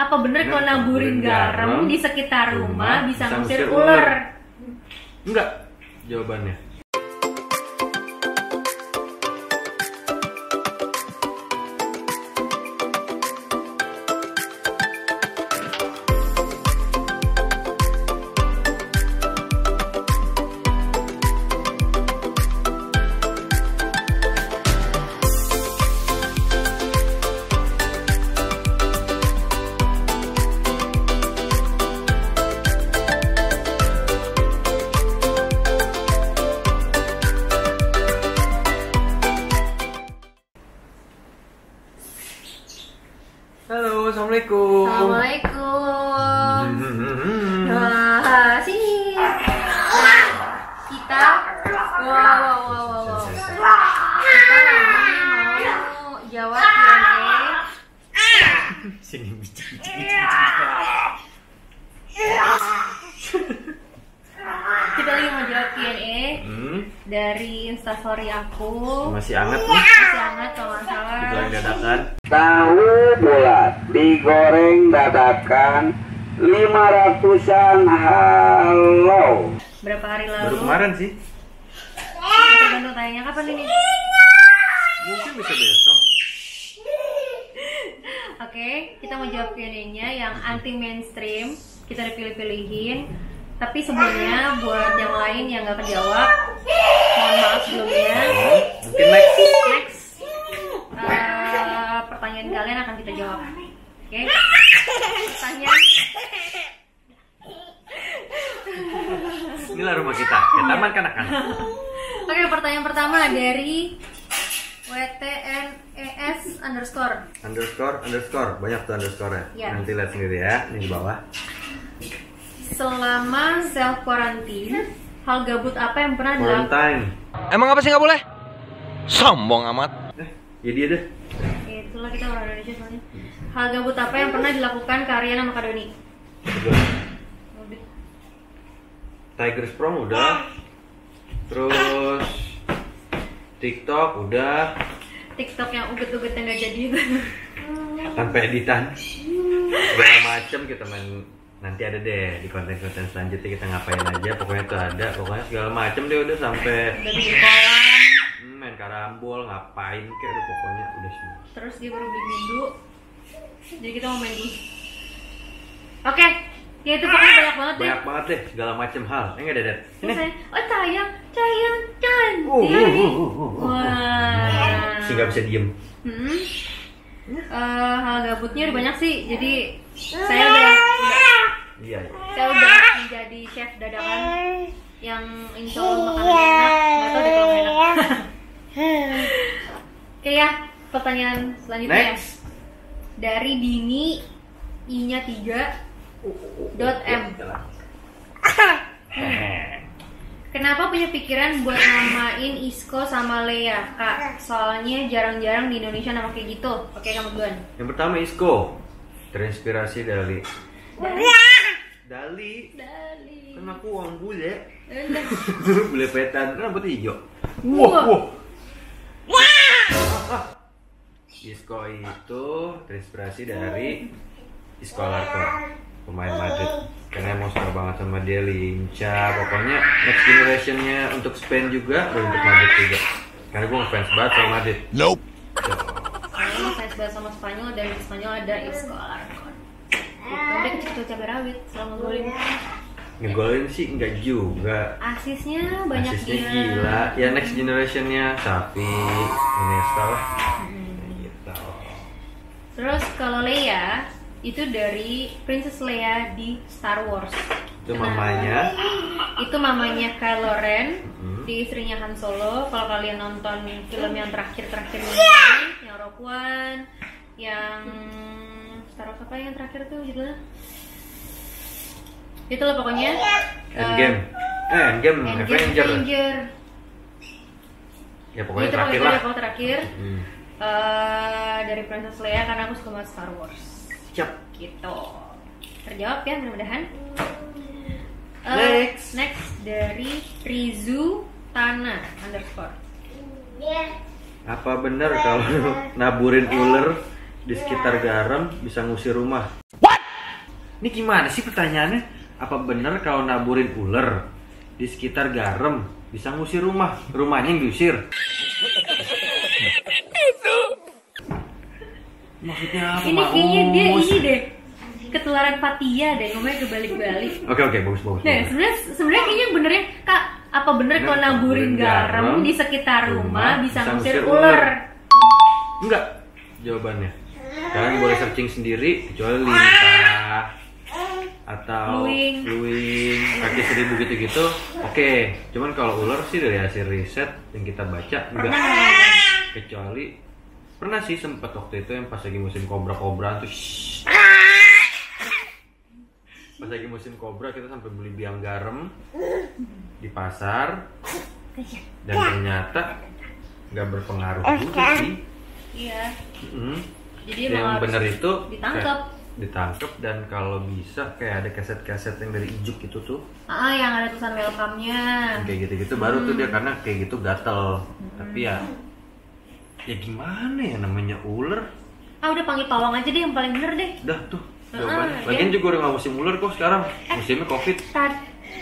Apa bener kalau naburin garam di sekitar rumah bisa ngusir ular? Enggak jawabannya. Halo, assalamualaikum. Assalamualaikum. Wah, sini. Kita, wow. Kita lagi mau jawab Q&A. Sini Kita lagi mau jawab Q&A dari Instastory aku. Masih hangat nih. Masih hangat kalau nggak salah. Digoreng dadakan. Tahu bulat digoreng dadakan 500-an. Halo. Berapa hari lalu? Baru kemarin sih. Tergantung tayangnya kapan ini. Mungkin bisa besok. Oke, kita mau jawab Q&A-nya yang anti mainstream. Kita udah pilih-pilihin. Tapi sebelumnya buat yang lain yang nggak kejawab, mohon maaf sebelumnya. Mungkin next. Pertanyaan kalian akan kita jawab. Oke? Pertanyaan. Inilah rumah kita. Ke taman kanak-kanak. Oke, pertanyaan pertama dari WTNES_. Underscore. Banyak tuh underscore ya. Ya. Nanti lihat sendiri ya. Ini di bawah. Selama self quarantine, hal gabut apa yang pernah dilakukan? Quarantine. Emang apa sih nggak boleh? Sombong amat. Ya dia deh. Itulah kita orang Indonesia soalnya. Hal gabut apa yang pernah dilakukan Karya sama Kak Doni? Tiger Sprong udah. Terus TikTok udah. TikTok yang uget-uget yang gak jadi itu. Tanpa editan. Segala macem kita main. Nanti ada deh di konten-konten selanjutnya kita ngapain aja. Pokoknya tuh ada. Pokoknya segala macem deh udah sampai. Udah bikin kolam. Main karambol ngapain kayak udah pokoknya udah semua. Terus dia baru beli bindu. Jadi kita mau main dulu. Oke, ya itu pokoknya banyak banget deh. Banyak banget deh segala macem hal. Enggak Dedet. Ini. Oh sayang cantik. Wah. Si nggak bisa diem. Hal gabutnya udah banyak sih. Jadi saya udah Iya. saya udah menjadi chef dadakan yang insya Allah makanannya enak. Nggak tahu deh kalau nggak enak. Oke ya, pertanyaan selanjutnya. Next. Dari Dini I-nya 3.m. Kenapa punya pikiran buat namain Isko sama Lea, Kak? Soalnya jarang-jarang di Indonesia nama kayak gitu. Oke, kamu duluan. Yang pertama Isko. Terinspirasi dari Dali. Kan aku uang bule. Bule petan, kan rambutnya hijau. Wah. Isco itu terinspirasi dari Isco Larco, pemain Madrid. Karena emang suka banget sama dia, lincah. Pokoknya next generationnya untuk Spain juga, dan untuk Madrid juga. Karena gue ngefans banget sama Madrid. Nope. Saya ngefans banget sama Spanyol, dan di Spanyol ada Isco Larco. Dia kecil-kecil cabai rawit selama ngegolin. Ngegolin sih enggak juga. Asisnya banyak. Asisnya gila. Ya next generationnya Xavi, Iniesta lah. Gitu. Terus kalau Leia itu dari Princess Leia di Star Wars. Itu mamanya. Itu mamanya Kylo Ren, di istrinya Han Solo. Kalau kalian nonton film yang terakhir ini, yang Rogue One, yang Star Wars apa yang terakhir tuh judulnya? Itulah pokoknya. Endgame. Endgame Avenger. Ya pokoknya itu terakhir pokoknya lah. kalau terakhir dari Princess Leia karena aku suka banget Star Wars. Siap. Gitu. Terjawab ya mudah-mudahan. Next. Next dari Rizu Tana _ Apa benar kalau naburin ular di sekitar garam bisa ngusir rumah? What? Ini gimana sih pertanyaannya? Apa benar kalau naburin ular di sekitar garam bisa ngusir rumahnya yang diusir? Maksudnya apa? Ini kayaknya dia ini deh ketularan Fatia deh, ngomongnya kebalik-balik. Oke, bagus. Nah, sebenarnya kayaknya benernya Kak, apa bener kalau naburin garam di sekitar rumah bisa ngusir ular? Enggak, jawabannya. Kalian boleh searching sendiri, kecuali lintah atau luwing, kaki seribu gitu-gitu. Oke, cuman kalau ular sih dari hasil riset yang kita baca enggak. Kecuali pernah sih sempat waktu itu yang pas lagi musim kobra-kobraan tuh. Pas lagi musim kobra kita sampai beli biang garam di pasar dan ternyata nggak berpengaruh juga sih. Iya. Jadi yang benar itu ditangkap dan kalau bisa kayak ada kaset-kaset yang dari ijuk itu tuh. Yang ada tulisan welcome-nya. Kayak gitu-gitu baru tuh dia, karena kayak gitu gatel. Tapi ya gimana ya, namanya ular. Udah panggil pawang aja deh yang paling bener deh. Udah tuh. Jawabannya. Lagian juga udah nggak musim ular kok sekarang, musimnya COVID.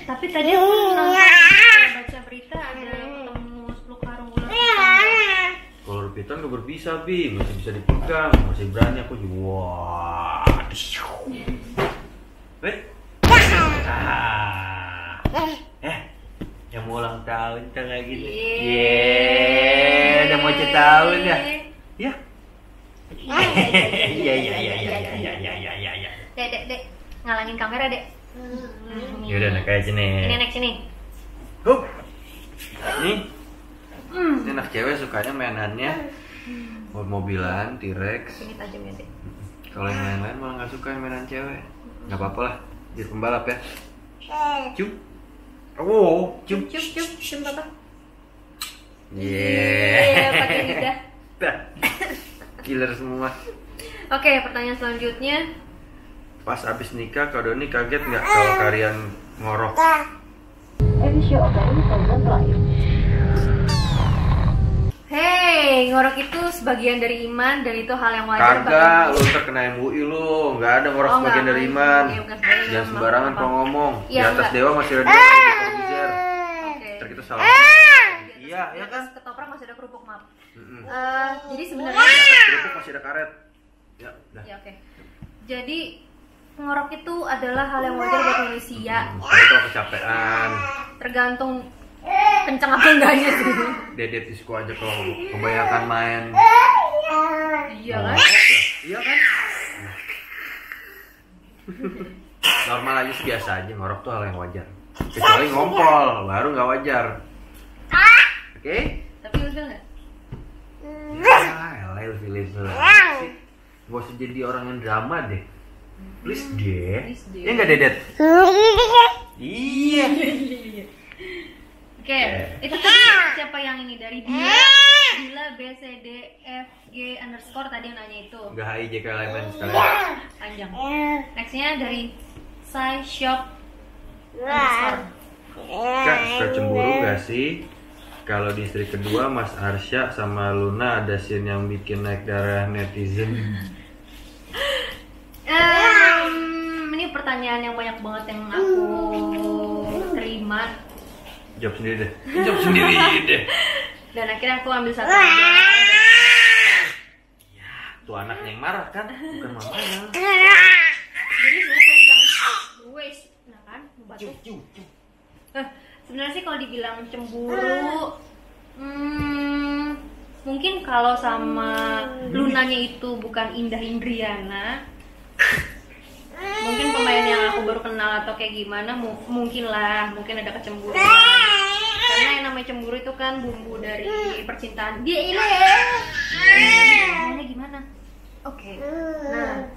Tapi tadi aku baca berita ada yang ketemu 10 karung ular piton. Kalau ular piton gak berbisa, Bi, masih bisa dipegang, masih berani aku juga. Wah. Yang mau ulang tahun kita kayak gini. Udah mau tahun ya. Ya. Iya. Dek, ngalangin kamera, Dek. Ya udah, naik aja nih. Ini naik sini. Hup. Nih. Ini anak cewek sukanya mainannya mobil-mobilan, T-Rex. Ini tajam ya, Dek. Kalau yang lain-lain malah nggak suka yang mainan cewek. Nggak apa-apa lah, jadi pembalap ya. Cium. Oh, cium. Cium Papa. Pakai lidah. Killer semua. Oke, pertanyaan selanjutnya. Pas abis nikah, Kak Doni kaget nggak kalau kalian ngorok? Hey, ngorok itu sebagian dari iman dan itu hal yang wajar. Kagak, lu terkena MUI lu, nggak ada ngorok sebagian dari iman. Jangan sembarangan kalau ngomong. Di atas dewa masih ada dewa di Corbuzier. Ntar kita salah. Iya kan? Ketoprak masih ada kerupuk, maaf. Jadi Di sebenarnya atas kerupuk masih ada karet. Ya, udah. Ya, oke. Jadi ngorok itu adalah hal yang wajar buat manusia. Tapi kalau kecapean, tergantung kencang apa enggaknya sih. dedet disco aja kalau kebanyakan main. Iya kan? Iya kan? Normal aja sih, biasa aja, ngorok tuh hal yang wajar. Kecuali ngompol, baru nggak wajar. Oke? Tapi ilfil nggak? Ya, ilfil. Gak usah jadi orang yang drama deh. Please deh. Ya nggak Dedet? Iya. Oke, itu tadi siapa yang ini dari dia? Bila BCDFG underscore tadi yang nanya itu. Nggak HIJK elemen sekalian. Panjang. Nextnya dari Sai Shop underscore. Kak, suka cemburu gak sih? Kalau di istri kedua Mas Arsya sama Luna ada scene yang bikin naik darah netizen. Ini pertanyaan yang banyak banget yang aku terima. Jawab sendiri deh. Dan akhirnya aku ambil satu aja. Ya, tuh anaknya yang marah kan, bukan mamanya. Jadi sebenarnya kalau dibilang waste, nah kan, batuk. Sebenarnya sih kalau dibilang cemburu, mungkin kalau sama Lunanya itu bukan Indah Indriana, mungkin pemain yang aku baru kenal atau kayak gimana, mungkin ada kecemburuan. Karena yang namanya cemburu itu kan bumbu dari percintaan. Dia ini ngomongnya gimana? Oke. Nah,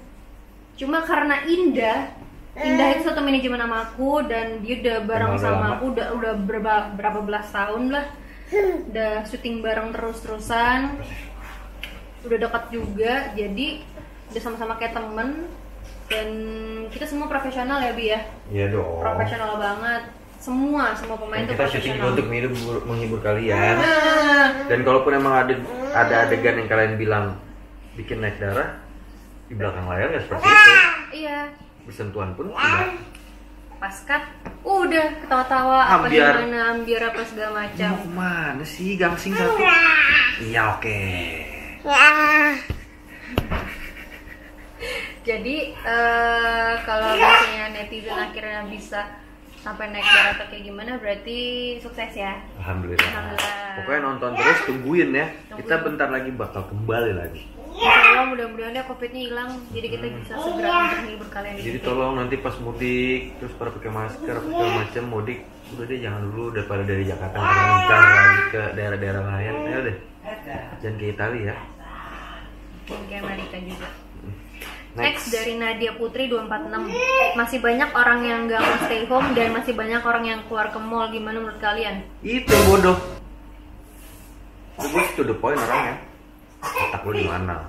cuma karena Indah itu satu manajemen sama aku dan dia udah bareng sama aku udah berapa belas tahun lah. Udah syuting bareng terus-terusan. Udah dekat juga, jadi udah sama-sama kayak temen. Dan kita semua profesional ya, Bi ya? Iya dong. Profesional banget. Semua pemain tuh kita syuting profesional. untuk menghibur kalian. Dan kalaupun emang ada adegan yang kalian bilang bikin naik darah, di belakang layar ya seperti itu. Iya. bersentuhan pun udah Pas cut, udah ketawa-tawa apa Ambiar. gimana, ambiar apa segala macam. mau kemana sih gangsing satu? Iya oke. Jadi kalau misalnya netizen akhirnya bisa sampai naik darah atau kayak gimana, berarti sukses ya. Alhamdulillah. Alhamdulillah. Pokoknya nonton terus, tungguin ya. Kita Tungguin. bentar lagi bakal kembali lagi. Insyaallah mudah-mudahan ya COVID-nya hilang, jadi kita bisa segera untuk menghibur kalian di Jadi sini. tolong nanti pas mudik terus pada pakai masker segala macam mudik udah deh jangan dulu daripada dari Jakarta ntar lagi ke daerah-daerah lain. Ayo deh. Jangan ke Italia ya. Mungkin kayak Amerika juga. Next. Next dari Nadia Putri 246. Masih banyak orang yang nggak mau stay home dan masih banyak orang yang keluar ke mall. Gimana menurut kalian? Itu yang bodoh. Gue to the point orangnya. Otak lu di mana?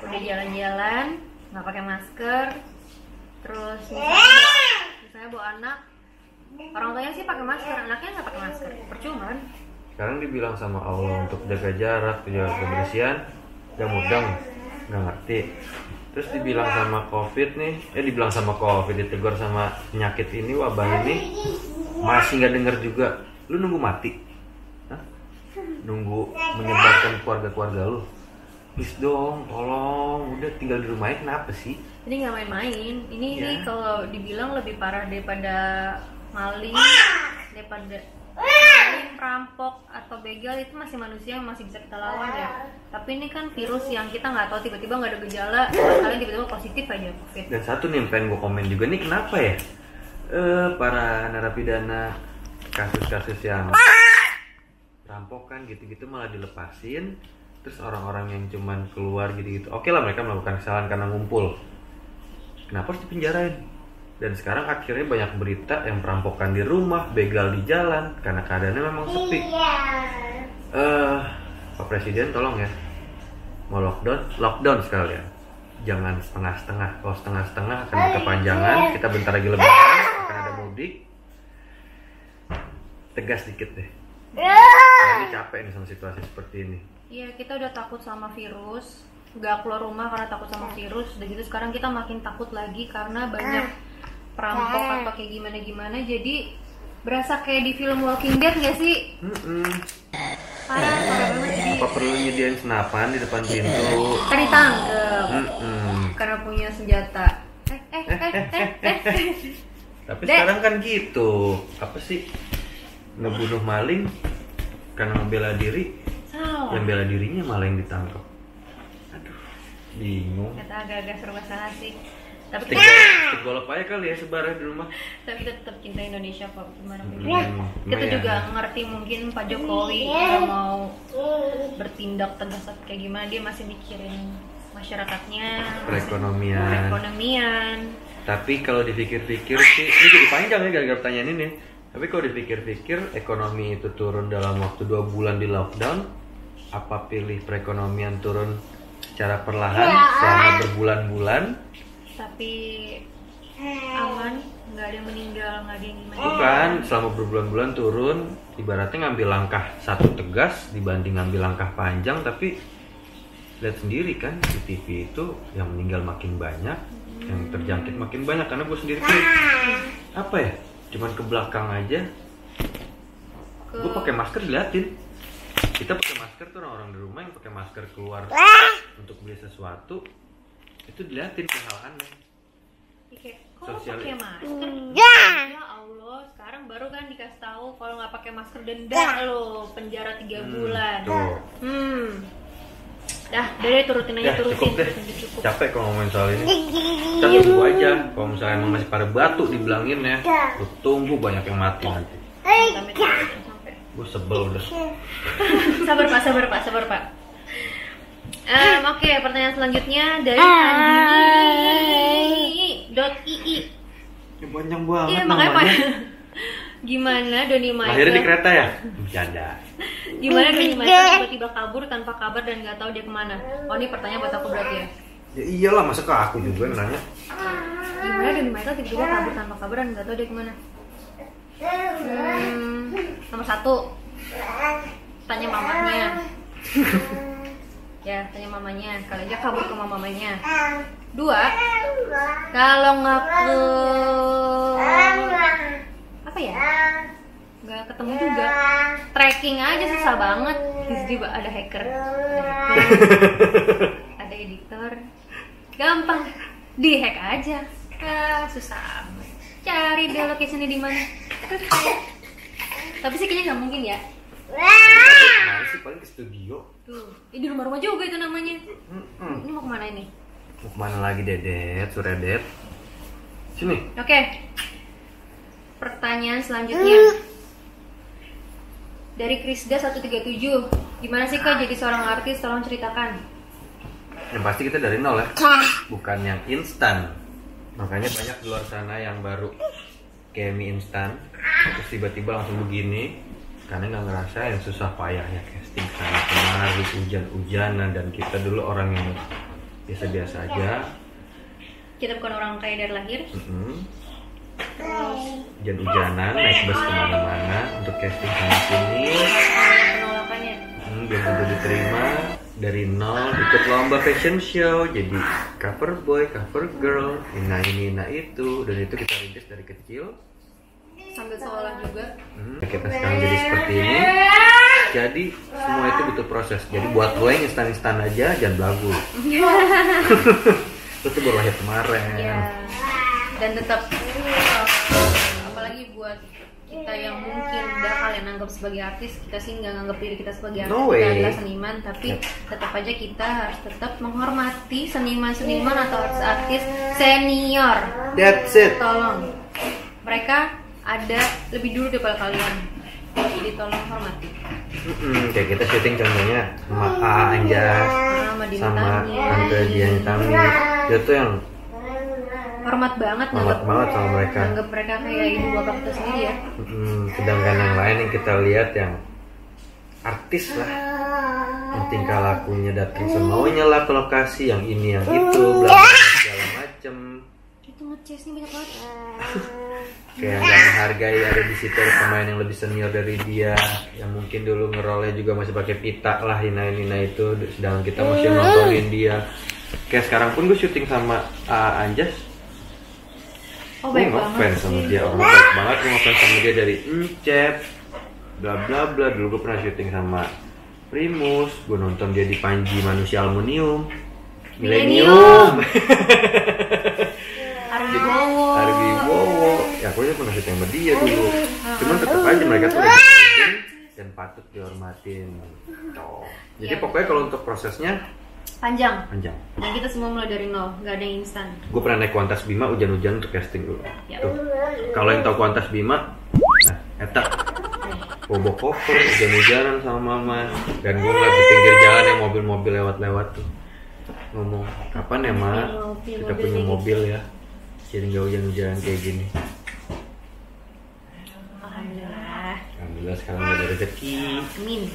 Udah jalan-jalan, nggak pakai masker, terus misalnya bawa anak, orang tuanya sih pakai masker, anaknya nggak pakai masker, percuma kan? Sekarang dibilang sama Allah untuk jaga jarak, jaga kebersihan, gak mudeng, gak ngerti. Terus dibilang sama COVID nih, dibilang sama COVID, ditegur sama penyakit ini, wabah ini, masih gak denger juga. Lu nunggu mati? Hah? Nunggu menyebarkan keluarga-keluarga lu? Please dong, tolong, udah tinggal di rumahnya kenapa sih? Jadi nggak main-main. Ini Iya. nih kalau dibilang lebih parah daripada maling, daripada maling, perampok atau begal, itu masih manusia yang masih bisa kita lawan ya. Tapi ini kan virus yang kita nggak tahu, tiba-tiba nggak ada gejala, kalian tiba-tiba positif aja COVID. Dan satu nih yang pengen gue komen juga nih, kenapa ya para narapidana kasus-kasus yang perampokan gitu-gitu malah dilepasin, terus orang-orang yang cuman keluar gitu-gitu oke lah mereka melakukan kesalahan karena ngumpul, kenapa harus dipenjarain? Dan sekarang akhirnya banyak berita yang perampokan di rumah, begal di jalan karena keadaannya memang sepi. Pak Presiden tolong ya, mau lockdown sekalian, jangan setengah-setengah. Kalau setengah-setengah akan berkepanjangan, kita bentar lagi lebaran, akan ada mudik. Tegas dikit deh. Saya ini capek nih sama situasi seperti ini. Iya, kita udah takut sama virus, nggak keluar rumah karena takut sama virus. Udah gitu sekarang kita makin takut lagi karena banyak perampok atau kayak gimana-gimana. Jadi berasa kayak di film Walking Dead nggak sih? Parah banget. Jadi Apa perlu nyediain senapan di depan pintu? kan ditangkep karena punya senjata. Tapi Dek. sekarang kan gitu, apa sih, ngebunuh maling karena membela diri, Salah. yang bela dirinya malah yang ditangkap. Aduh, bingung. Kata agak-agak serba salah sih. Tapi Stick golop aja kali ya sebar di rumah. tapi kita tetap cinta Indonesia kok, gimana pun. Hmm, Kita lumayan. juga ngerti mungkin Pak Jokowi nggak mau bertindak tegas atau kayak gimana, dia masih mikirin masyarakatnya, perekonomian. Tapi kalau dipikir-pikir sih, ini jadi panjang ya gara-gara pertanyaan ini. Tapi kalau dipikir-pikir, ekonomi itu turun dalam waktu 2 bulan di lockdown. Apa pilih perekonomian turun secara perlahan selama berbulan-bulan? Tapi aman, nggak ada yang meninggal, nggak ada yang gimana. Bukan, selama berbulan-bulan turun, ibaratnya ngambil langkah satu tegas dibanding ngambil langkah panjang. Tapi lihat sendiri kan di TV itu yang meninggal makin banyak, yang terjangkit makin banyak. Karena gue sendiri tuh apa ya, cuman ke belakang aja, gue pakai masker diliatin. Kita pakai masker tuh orang-orang di rumah yang pakai masker keluar untuk beli sesuatu, itu diliatin ke hal aneh. Kayak, kok lo Sosial- pakai masker? Ya Allah, sekarang baru kan dikasih tahu kalau nggak pakai masker denda lo, penjara 3 bulan. Tuh. Dah, deh turutin aja, Ya turutin. cukup deh, Cukup. capek kalau ngomongin soal ini. Kita tunggu aja, kalau misalnya emang masih pada batu dibilangin ya, lu tunggu banyak yang mati nanti. Sampai. Gue sebel udah. Sabar pak. Oke, pertanyaan selanjutnya dari Adi.ii. Ya, panjang banget Iya, makanya namanya. Gimana Doni Lahirnya di Michael? kereta ya? Bercanda. Gimana Doni Michael tiba-tiba kabur tanpa kabar dan nggak tahu dia kemana? Oh, ini pertanyaan buat aku berarti ya. Ya iyalah, masa ke aku juga yang nanya. Gimana Doni Michael tiba-tiba kabur tanpa kabar dan nggak tahu dia kemana? Nomor 1, tanya mamanya. Ya, tanya mamanya. Kali aja kabur ke mamanya. 2, Kalau nggak ke apa ya? Nggak ketemu juga. Tracking aja susah banget. Jadi ada hacker, ada editor. Gampang, dihack aja. Susah amat. Cari deh location-nya di mana. Tapi sih kayaknya nggak mungkin ya. Nah, sih paling ke studio. Tuh, di rumah-rumah juga itu namanya. Ini mau kemana ini? Mau kemana lagi Dedet, Suredet? Sini. Oke. Pertanyaan selanjutnya. Dari Krisda 137. Gimana sih Kak jadi seorang artis? Tolong ceritakan. Yang pasti kita dari nol ya. Bukan yang instan. Makanya banyak di luar sana yang baru kayak mie instan, terus tiba-tiba langsung begini karena nggak ngerasain susah payahnya casting sana kemari, hujan-hujanan, dan kita dulu orang yang biasa-biasa aja. Kita bukan orang kaya dari lahir. Hujan-hujanan, naik bus kemana-mana untuk casting sana sini. Penolakannya. Belum tentu diterima. Dari nol ikut lomba fashion show, jadi cover boy, cover girl, ini itu, dan itu kita rintis dari kecil. Sambil sekolah juga. Kita sekarang jadi seperti ini. Jadi semua itu butuh proses. Jadi buat lo yang instan-instan aja, jangan belagu. Itu tuh baru lahir kemarin. Ya. Dan tetap apalagi buat kita yang mungkin udah kalian anggap sebagai artis, kita sih nggak nganggap diri kita sebagai artis, kita adalah seniman, tapi tetap aja kita harus tetap menghormati seniman-seniman atau artis-artis senior. That's it. Tolong, mereka ada lebih dulu daripada kalian, jadi tolong hormati. Kayak kita syuting contohnya sama Anjas, sama Tante Dian Tami, dia tuh yang hormat banget sama mereka. Anggap mereka kayak ibu bapak kita sendiri ya. Sedangkan yang lain yang kita lihat yang artis lah, yang tingkah lakunya datang semaunya lah ke lokasi, yang ini yang itu, bla bla segala macem. Itu ngechesnya banyak banget. Kayak nggak menghargai ada di situ pemain yang lebih senior dari dia, yang mungkin dulu ngerolnya juga masih pakai pita lah, hina itu, sedangkan kita masih nontonin dia. Kayak sekarang pun gue syuting sama Anjas. Gue ngefans sama dia, orang baik banget. Gue ngefans sama dia dari Encep, bla bla bla. Dulu gue pernah syuting sama Primus, gue nonton dia di Panji Manusia Aluminium, Millennium. Arbi Bowo. Ya aku pernah syuting sama dia dulu. Cuman tetap aja mereka tuh udah dan patut dihormatin. Jadi pokoknya kalau untuk prosesnya panjang. Dan kita semua mulai dari nol, nggak ada yang instan. Gue pernah naik Kuantas Bima hujan-hujan untuk casting dulu. Tuh. Kalau yang tahu Kuantas Bima, nah, eta bobo koper hujan-hujanan sama mama, dan gue ngeliat di pinggir jalan yang mobil-mobil lewat-lewat tuh. Ngomong, kapan ya Ma? Kita punya mobil ya. Jadi nggak hujan-hujanan kayak gini. Alhamdulillah sekarang udah ada rezeki. Amin.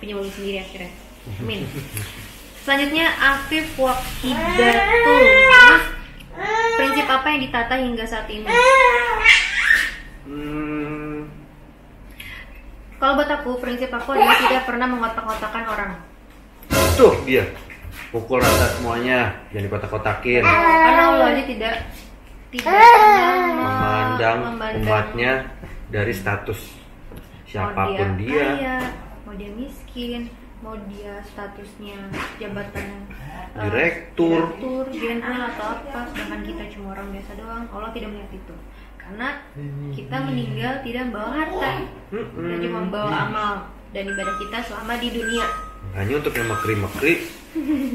Punya mobil sendiri akhirnya. Amin. Selanjutnya Afif Wakidatul. Mas, prinsip apa yang ditata hingga saat ini? Kalau buat aku, prinsip aku adalah tidak pernah mengotak-kotakan orang. Tuh dia, pukul rata semuanya, jangan dikotak-kotakin. Karena Allah aja tidak memandang umatnya dari status siapapun dia. Kaya, mau dia miskin, mau dia statusnya jabatan direktur, jenderal atau apa, sedangkan kita cuma orang biasa doang. Allah tidak melihat itu, karena kita meninggal tidak membawa harta, kita cuma membawa amal dan ibadah kita selama di dunia. Hanya untuk yang makri-makri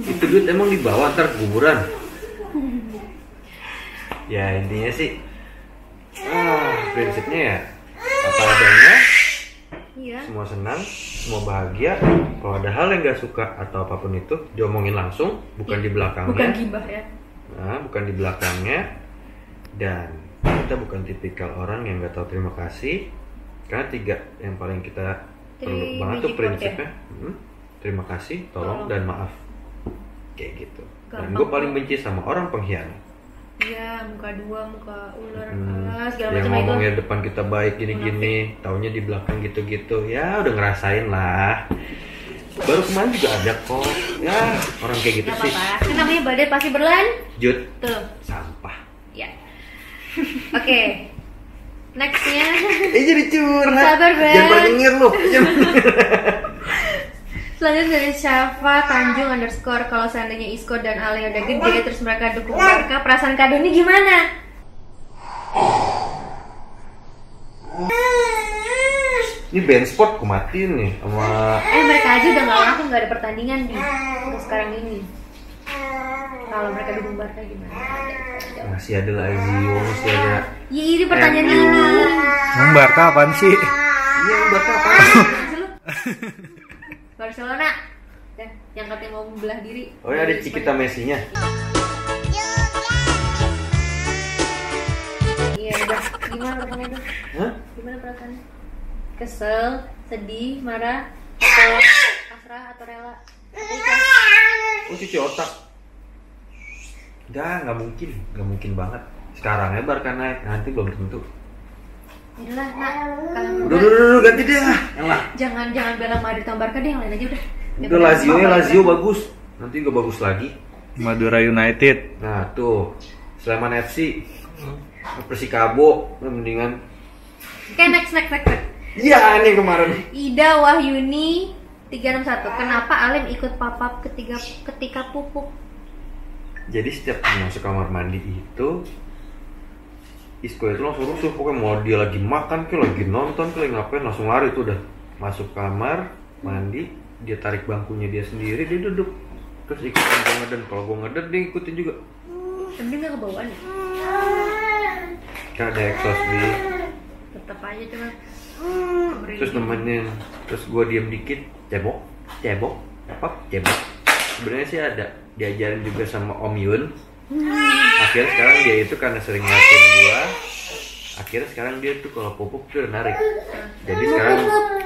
itu duit emang dibawa ntar kuburan. Ya intinya sih prinsipnya ya apa adanya. Iya. Semua senang, semua bahagia. Kalau ada hal yang gak suka atau apapun itu, diomongin langsung, bukan di belakangnya. Bukan gibah ya. Nah, bukan di belakangnya. Dan kita bukan tipikal orang yang gak tahu terima kasih. Karena 3 yang paling kita perlu banget tuh prinsipnya. Terima kasih, tolong, dan maaf. Kayak gitu. Dan gue paling benci sama orang pengkhianat. Iya, muka 2, muka ular, segala yang macam ngomongnya itu. depan kita baik gini-gini, taunya di belakang gitu-gitu. Ya udah ngerasain lah. Baru kemarin juga ada kok. Ya, orang kayak gitu Gak sih. apa-apa, kan namanya badai pasti berlanjut. Jut, sampah. Ya. Oke. Nextnya. Jadi curhat. Sabar, Ben. Jangan pada nyengir lu. Selanjutnya dari Syafa Tanjung _ kalau seandainya Isco dan Ale udah gede terus mereka dukung Barca, perasaan Kak Doni gimana? Ini band sport ku matiin nih sama Mereka aja udah nggak ada pertandingan nih untuk sekarang ini. Kalau mereka dukung Barca gimana? masih ada Lazio, masih ada. Ya ini pertanyaan MU. ini. Emang Barca apaan sih? Iya, Barca apa? Barcelona. Dah, yang katanya mau membelah diri. Oh ya, ada Cikita Messi-nya. Iya, udah. Gimana perasaannya tuh? Hah? Gimana perasaannya? Kesel, sedih, marah, atau pasrah, atau rela? Atau ikhlas? Oh, cuci otak. Nggak mungkin banget. Sekarang ya Barca naik, nanti belum tentu. Yalah, nak, kalian Udah, ganti deh lah. Yang lah. jangan bela Madrid sama Barca deh, yang lain aja udah. Udah Lazio bagus. Nanti juga bagus lagi. Madura United. Nah tuh, Sleman FC, Persikabo, mendingan. Oke, next. Iya, ini kemarin. Ida Wahyuni 361. Kenapa Alim ikut pap-up ketika pupuk? Jadi setiap masuk kamar mandi itu Isco itu langsung rusuh, pokoknya mau dia lagi makan ke, lagi nonton ke, lagi ngapain langsung lari tuh udah masuk kamar mandi, dia tarik bangkunya dia sendiri, dia duduk terus ikutan gue ngeden, kalau gue ngeden dia ikutin juga. Tapi dia nggak kebawaan ya? Kan ada exhaust di, Tetap aja cuma. terus nemenin, terus gue diem dikit, cebok, apa cebok. Sebenarnya sih ada diajarin juga sama Om Yun. Akhirnya sekarang dia itu karena sering ngeliatin gua, akhirnya sekarang dia tuh kalau pupuk tuh udah narik. Jadi sekarang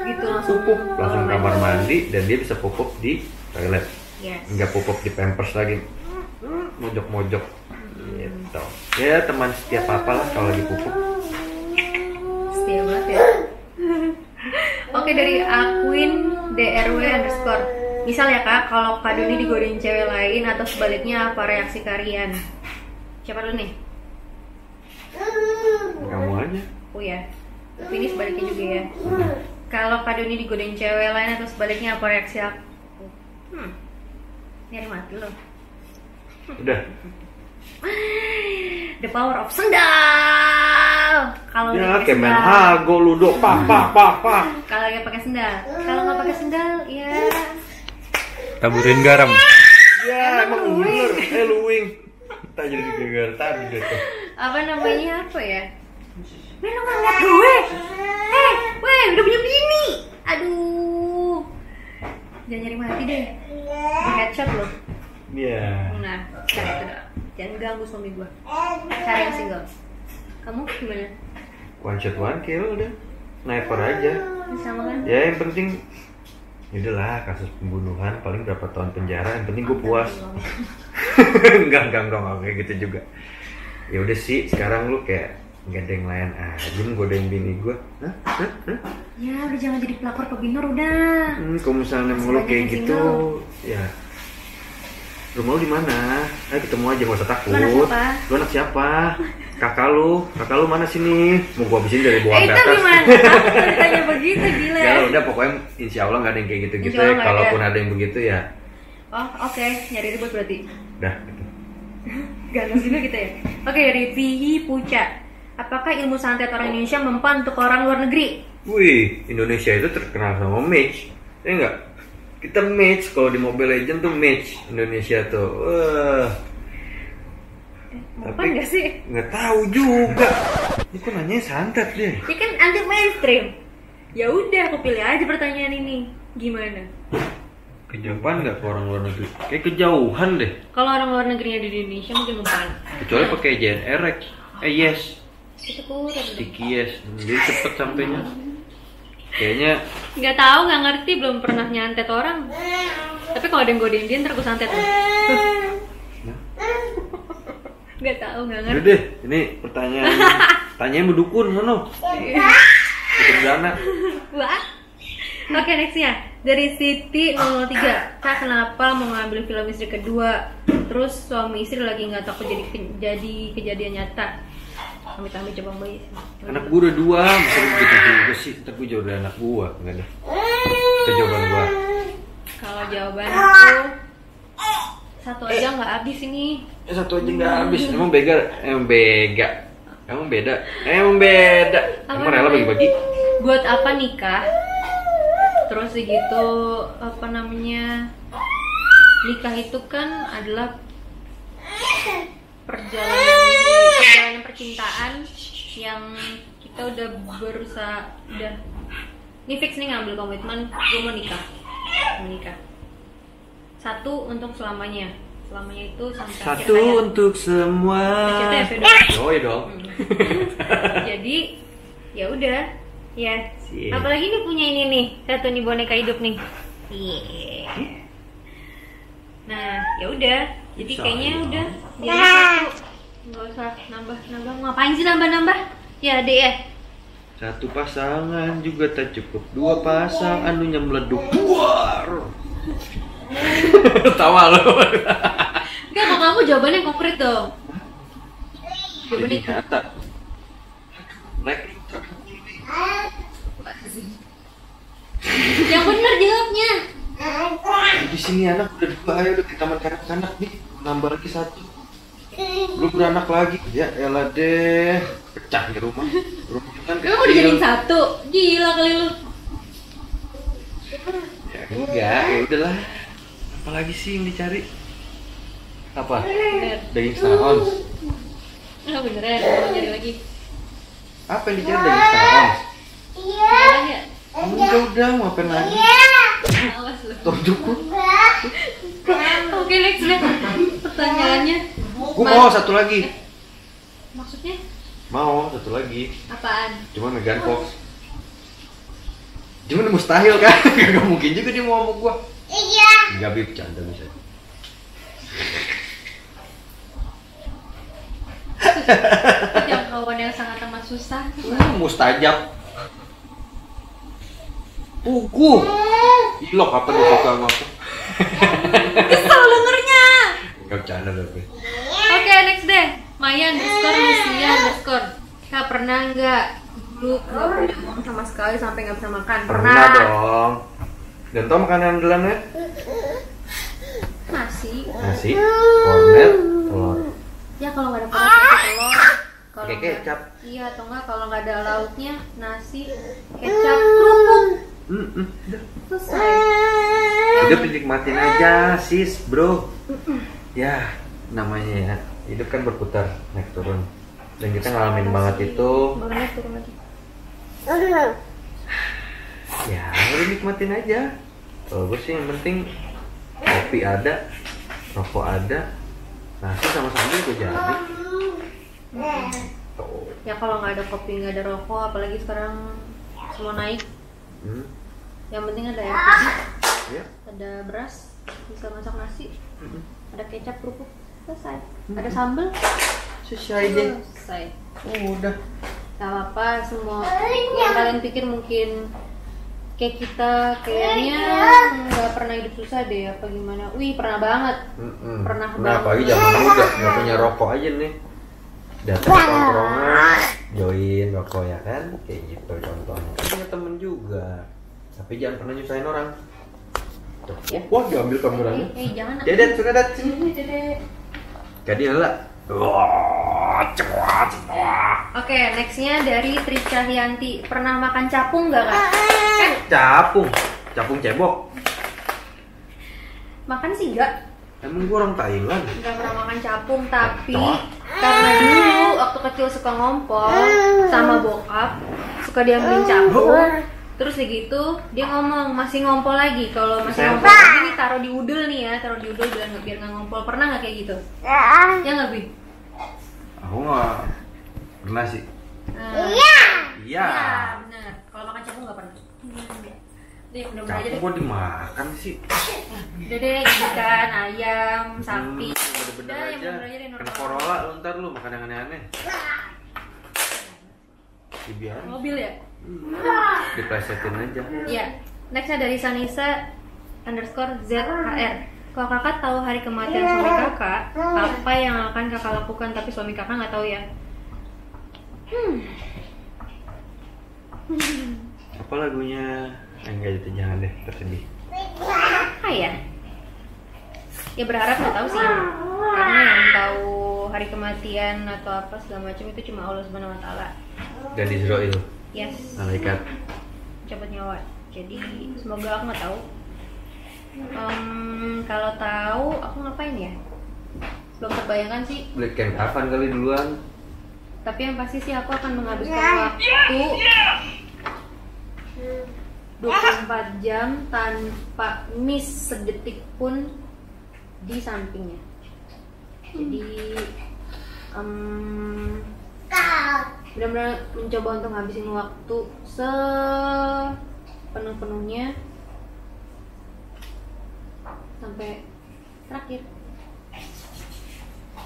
Gitu langsung. pupuk langsung kamar mandi dan dia bisa pupuk di toilet. Yes. Enggak pupuk di pampers lagi. Mojok-mojok. Gitu. Ya teman setiap apa lah kalau lagi pupuk. Setia banget ya. Oke, dari Aquin DRW _ misal ya kak, kalau Kak Doni digodain cewek lain atau sebaliknya, apa reaksi kalian? Siapa dulu nih? Kamu aja. Oh ya, tapi ini sebaliknya juga ya. Kalau Kak Doni digodain cewek lain atau sebaliknya, apa reaksi aku? Nyari mati loh. Udah. The power of sendal. Kalau Ya nggak pakai kayak main sendal. hago ludo pak. Kalau nggak pakai sendal. Kalau nggak pakai sendal, ya. Taburin garam. Ya emang ular. Luwing. Tak jadi gegar tadi deh tuh. Apa namanya, apa ya? Men, lo nggak ngeliat gue? Weh, udah punya bini. Aduh, jangan nyari mati deh. Di headshot loh. Iya. Nah, cara itu dah. Jangan ganggu suami gue. Cara yang single. Kamu gimana? One shot one kill udah. Sniper aja. Sama kan? Ya yang penting udahlah kasus pembunuhan paling berapa tahun penjara, yang penting gue puas. enggak kayak gitu juga. Ya udah sih, sekarang lu kayak nggak ada yang lain aja godain bini gue. Hah? Ya udah, jangan jadi pelakor pebinor udah. Kalau misalnya mau lu kayak gitu, ya rumah lu di mana? Ayo ketemu aja, gak usah takut. Lu anak siapa? Lu anak siapa? Kakak lu mana sini? Mau gua habisin dari bawah ke Itu atas. gimana? Kamu ditanya begitu, gila. Ya udah pokoknya insya Allah nggak ada yang kayak gitu-gitu Insya Allah ya. nggak Kalaupun ada. ada yang begitu ya, Oh oke, nyari ribut berarti. dah. Gitu. Ganas juga gitu ya. Oke, dari Vihi Puca. Apakah ilmu santet orang Indonesia mempan untuk orang luar negeri? Wih, Indonesia itu terkenal sama match, ya enggak? Kita match kalau di Mobile Legends tuh match Indonesia tuh. Wah. Mempan nggak sih? Nggak tahu juga. Ini kok nanya santet deh. Ya kan anti mainstream. Ya udah, aku pilih aja pertanyaan ini. Gimana? Kejauhan nggak ke orang luar negeri? Kayak kejauhan deh. Kalau orang luar negerinya di Indonesia mungkin mempan. Kecuali pakai JNRX. Yes. Itu kurang. Sticky yes. Jadi cepet sampainya. Kayaknya Nggak tahu, nggak ngerti, belum pernah nyantet orang. Tapi kalau ada yang godain dia, ntar aku santet. Nggak tahu, nggak udah ngerti. deh. Ini pertanyaan. Tanyanya berdukun sono. Ikut dana. Wah. Oke, nextnya. Dari Siti 003. Kak, kenapa mau ngambil film istri kedua? Terus suami istri lagi nggak takut jadi kejadian nyata. Amit-amit coba Mbak. Anak gue udah 2, masa lu gitu juga sih? Ntar gue jauh dari anak gue, enggak deh. Itu jawaban gue. Kalau jawabanku satu aja nggak habis ini. Satu aja nggak habis. Emang beda? Emang beda? Emang beda? Emang rela bagi-bagi? Buat apa nikah? Terus gitu apa namanya? Nikah itu kan adalah perjalanan percintaan yang kita udah berusaha, udah ini fix nih ngambil komitmen, gue mau menikah. Satu untuk selamanya itu sampai akhir Satu hayat. untuk semua. CTP dong. Oh iya dong. Jadi ya udah ya. Sih. Apalagi nih punya ini nih, satu nih boneka hidup nih. Nah ya udah, jadi kayaknya udah jadi satu, nggak usah nambah. Ngapain sih nambah? Ya deh ya. Satu pasangan juga tak cukup, 2 pasangan lu meleduk. Buar. Tawa lo. Enggak, kalau kamu jawabannya konkret dong. Jawabannya Jadi kata. Rek. yang bener jawabnya. Di sini anak udah 2, ayo udah di taman kanak-kanak nih, nambah lagi 1. Belum beranak lagi. Ya elah deh, pecah di rumah. Rumah kan Kamu udah jadiin satu, gila kali lu. Ya enggak, ya udahlah. Apalagi sih yang dicari? Apa? Bener. Daging setengah ons. Ah beneran, mau nyari lagi. Apa yang dicari daging setengah ons? Iya. Udah, mau ngapain lagi? Awas lu. Toh cukup. Oke, next deh. Pertanyaannya. Gue mau 1 lagi. Maksudnya Mau 1 lagi. apaan? Cuma Megan Fox. Cuman mustahil kan? Gak mungkin juga dia mau sama gua. Iya. Enggak, Bib, canda bisa. Jangkauan yang sangat amat susah. Mustajab. Pugu. Ilok apa dia suka sama aku? Kesel dengernya. Gak bercanda tapi. Oke, next deh. Maya _Lucia_. Kak, pernah nggak dulu nggak punya uang sama sekali sampai nggak bisa makan? Pernah dong. Dan tau makanan andalannya? Nasi. Nasi, kornet, telur. Ya kalau nggak ada telur. Kalau Pakai nggak- kecap. Iya, atau nggak kalau nggak ada lauknya nasi, kecap, kerupuk. Udah. Selesai. Hidup dinikmatin aja, sis, bro. Ya, namanya ya. Hidup kan berputar, naik turun. Dan kita ngalamin banget itu. Makannya turun lagi. Ya, udah nikmatin aja. Kalau gue sih yang penting kopi ada, rokok ada, nasi sama sambal gue jadi. Tuh. Ya kalau nggak ada kopi, nggak ada rokok, apalagi sekarang semua naik. Yang penting ada air putih, Ya. ada beras, bisa masak nasi, ada kecap, kerupuk, selesai. Ada sambal, Selesai deh. selesai. Udah. Gak apa-apa, semua yang kalian pikir mungkin kayak kita kayaknya nggak pernah hidup susah deh, apa gimana? Wih, pernah banget. Pernah Nah, banget. pagi zaman muda nggak punya rokok aja nih. Datang ke tongkrongan, join rokok ya kan, kayak gitu contohnya. Punya temen juga, tapi jangan pernah nyusahin orang. Tuh. Ya. Wah, diambil kameranya. Jangan. Dedet, sudah dat. Sini, Dede. Jadi lah. Wah, cepat. Oke, nextnya dari Trisha Hyanti. Pernah makan capung nggak, Kak? Capung cebok. Makan sih nggak. Emang gua orang Thailand. Nggak pernah makan capung, tapi Wah. karena dulu waktu kecil suka ngompol sama bokap, suka diambilin capung. Terus gitu dia ngomong masih ngompol lagi, kalau masih Saya- ngompol lagi nih taruh di udel nih ya, taruh di udel biar nggak ngompol. Pernah nggak kayak gitu? Ya nggak, Bi? Aku nggak pernah sih. Iya. Iya. Benar. Kalau makan capung nggak pernah. Deh, mudah-mudahan aja Capung deh. gua dimakan sih. Udah deh, ikan, ayam, sapi. Bener-bener Udah, yang aja. bener aja deh, Kena normal. Corolla lu ntar lu makan yang aneh-aneh. Dibiarin. Mobil ya? Diplesetin aja. Iya. Nextnya dari Sanisa _ZHR. Kalau kakak tahu hari kematian suami kakak, apa yang akan kakak lakukan? Tapi suami kakak nggak tahu ya. Apa lagunya? Enggak itu, jangan deh, tersedih. Apa ya? Ya berharap nggak tahu sih. Karena yang tahu hari kematian atau apa segala macam itu cuma Allah Subhanahu Wa Taala. Dan Israel, Yes. malaikat. Cepat nyawa. Jadi semoga aku nggak tahu. Kalau tahu aku ngapain ya? Belum terbayangkan sih. Belikan kapan kali duluan? Tapi yang pasti sih aku akan menghabiskan waktu 24 jam tanpa miss sedetik pun di sampingnya. Jadi benar-benar mencoba untuk ngabisin waktu sepenuh-penuhnya sampai terakhir.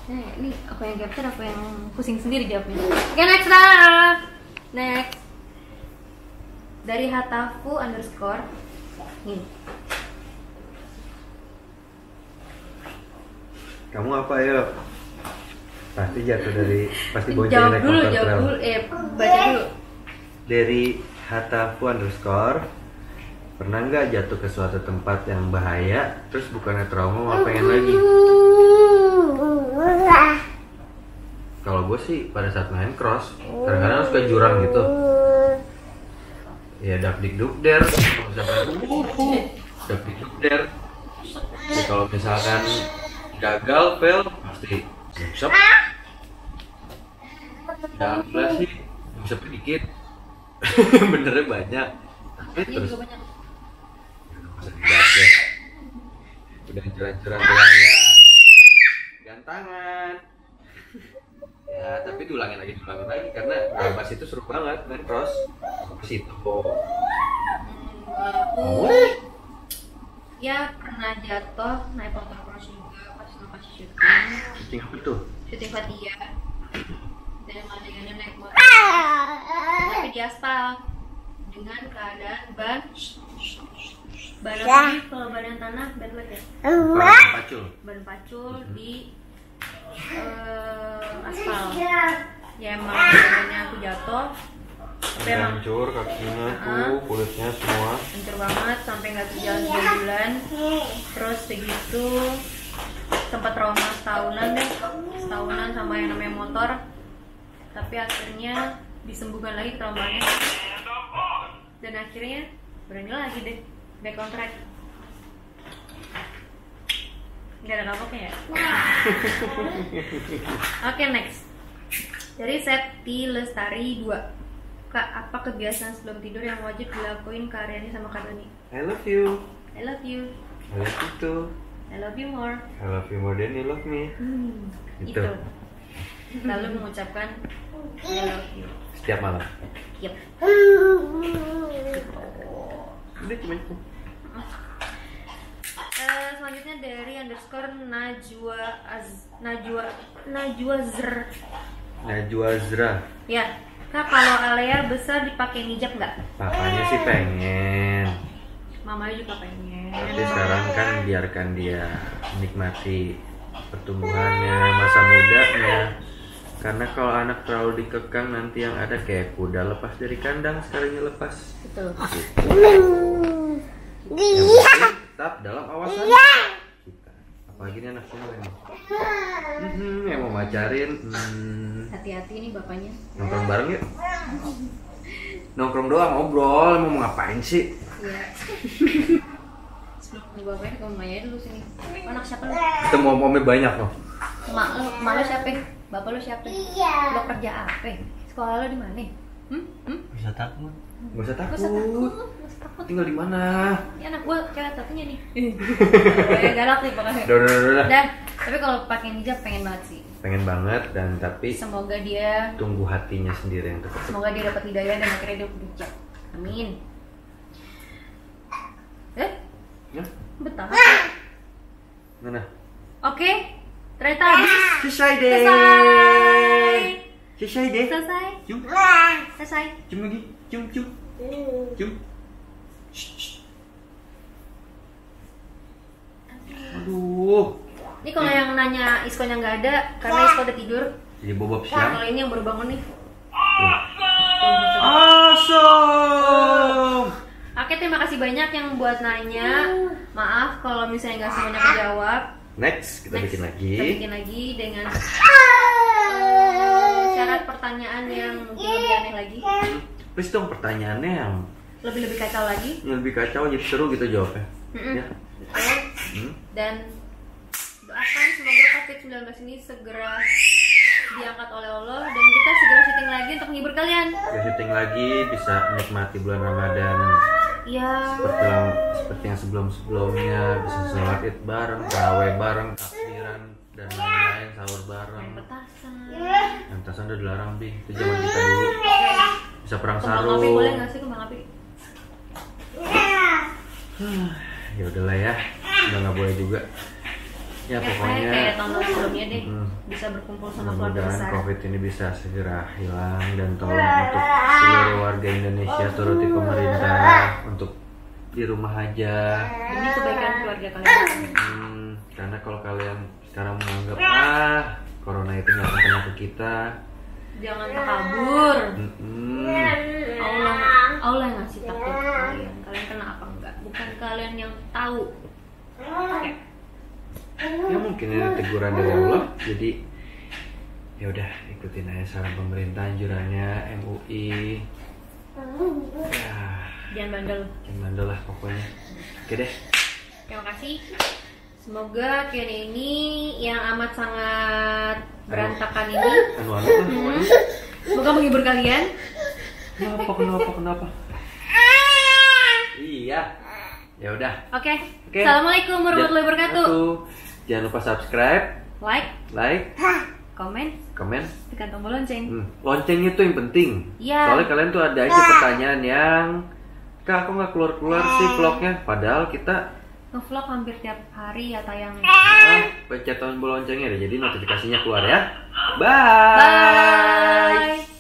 Nah, ini aku yang capture, aku yang pusing sendiri jawabnya. Oke, next lah. Next dari Hatafu _ nih. Kamu apa ya? Pasti jatuh dari, pasti Jawab bonceng naik dulu, motor jawab trail. dulu. Baca dulu. Dari Hatafu _ pernah nggak jatuh ke suatu tempat yang bahaya, terus bukannya trauma malah pengen lagi? Kalau gue sih pada saat main cross, kadang-kadang suka jurang gitu. Ya dakdikdukder, dakdikdukder. Ya, kalau misalkan gagal, fail, pasti nyungsep. Alhamdulillah sih, nyungsep dikit. Benernya banyak. Tapi Ini terus juga banyak. masa dibahas ya. Udah hancur-hancuran doang ya. Gantangan. Ya, tapi diulangin lagi karena Barbas itu seru banget main cross. Ke situ. Aku ya pernah jatuh naik motor cross juga pas lokasi syuting. Syuting apa tuh? Syuting Fatia. Dan adegannya naik motor. Tapi di aspal dengan keadaan ban apa sih? Kalau ban yang tanah ban leg ya? Pacul. Ban pacul di aspal. Ya emang sebenarnya aku jatuh. Tapi emang Hancur kakinya tuh, kulitnya semua. hancur banget sampai nggak bisa jalan 2 bulan. Terus segitu sempat trauma setahunan sama yang namanya motor. Tapi akhirnya disembuhkan lagi traumanya. Dan akhirnya berani lagi deh back on track. Gak ada kapoknya ya. Oke, next dari Septi Lestari 2. Kak, apa kebiasaan sebelum tidur yang wajib dilakuin Kak Aryani sama Kak Doni? I love you. I love you. I love you too. I love you more. I love you more than you love me. Gitu. Itu. Lalu mengucapkan I love you. Setiap malam. Yep. Udah cuma itu. Selanjutnya dari _Najwa Zra. Ya, Kak, kalau Alea besar dipakai hijab nggak? Papanya sih pengen. Mamanya juga pengen. Tapi sekarang kan biarkan dia menikmati pertumbuhannya, masa mudanya. Karena kalau anak terlalu dikekang nanti yang ada kayak kuda lepas dari kandang sekalinya lepas. Betul. Yang penting tetap dalam awasan kita. Apalagi ini anak semua ini. Yang mau macarin. Hati-hati nih bapaknya. Nongkrong bareng yuk. Nongkrong doang, ngobrol. Mau ngapain sih? Iya. Sebelum ke bapaknya ke mamanya dulu sini. Anak siapa lu? Kita mau ngomongnya banyak loh. Mak lu siapa? Bapak lu siapa? Lo kerja apa? Sekolah lo di mana? Bisa takut. Gak usah Gak takut. usah takut. Tinggal di mana? Ini anak gua cewek satunya nih. Galak nih pokoknya. Udah. Dan tapi kalau pakai hijab pengen banget sih. Pengen banget dan tapi Semoga dia tunggu hatinya sendiri yang tepat. Semoga dia dapat hidayah dan akhirnya dia bijak. Amin. Ya? Betah. Mana? Oke. Ternyata habis. Selesai deh. Selesai. Selesai deh. Selesai. Cium. Selesai. Cium lagi. Cium. Cium. Aduh. Ini kalau yang nanya Iskonya nggak ada, karena Isko udah tidur. Jadi bobot Kalau siang. ini yang baru bangun nih. Awesome. Oke, terima kasih banyak yang buat nanya. Maaf kalau misalnya nggak semuanya kejawab. Next, kita bikin lagi. Kita bikin lagi dengan syarat pertanyaan yang mungkin lebih aneh lagi, Please dong pertanyaannya yang lebih kacau lagi. lebih kacau jadi seru gitu jawabnya. Mm-mm. Ya. Betul. Dan doakan semoga COVID-19 ini segera diangkat oleh Allah dan kita segera syuting lagi untuk menghibur kalian. Ya syuting lagi bisa menikmati bulan Ramadan Ya. seperti yang sebelumnya, bisa sholat Id bareng, tarawih bareng, takbiran dan lain-lain, sahur bareng. Main petasan. Yang petasan udah dilarang Bi, itu zaman kita dulu. Bisa perang Kembang sarung. api boleh nggak sih kembang api? Ya udahlah ya, udah nggak boleh juga. Ya pokoknya kayak tahun sebelumnya deh, Mm. bisa berkumpul sama keluarga mudah-mudahan besar. COVID ini bisa segera hilang dan tolong untuk seluruh warga Indonesia turuti pemerintah untuk di rumah aja. Demi kebaikan keluarga kalian. Karena kalau kalian sekarang menganggap corona itu nggak akan kena ke kita, Jangan takabur. mm-mm. Allah yang ngasih takdir ke kalian. Kalian kena apa enggak? Bukan kalian yang tahu. Oke. Ya mungkin ini teguran dari Allah, jadi ya udah ikutin aja saran pemerintah, anjurannya MUI. Ya, Jangan bandel. jangan bandel lah pokoknya. Oke deh. Terima kasih. Semoga Q&A ini yang amat sangat berantakan ini Anu-anu lah pokoknya. semoga menghibur kalian. Kenapa? Iya. Ya udah. Oke. Oke. Assalamualaikum warahmatullahi wabarakatuh. Jangan lupa subscribe, Like, komen, komen, tekan tombol lonceng. Lonceng itu yang penting. Iya. Soalnya kalian tuh ada aja pertanyaan yang Kak, aku nggak keluar sih vlognya. Padahal kita Nge-vlog hampir tiap hari ya tayangnya. pencet tombol loncengnya deh, jadi notifikasinya keluar ya. Bye. Bye.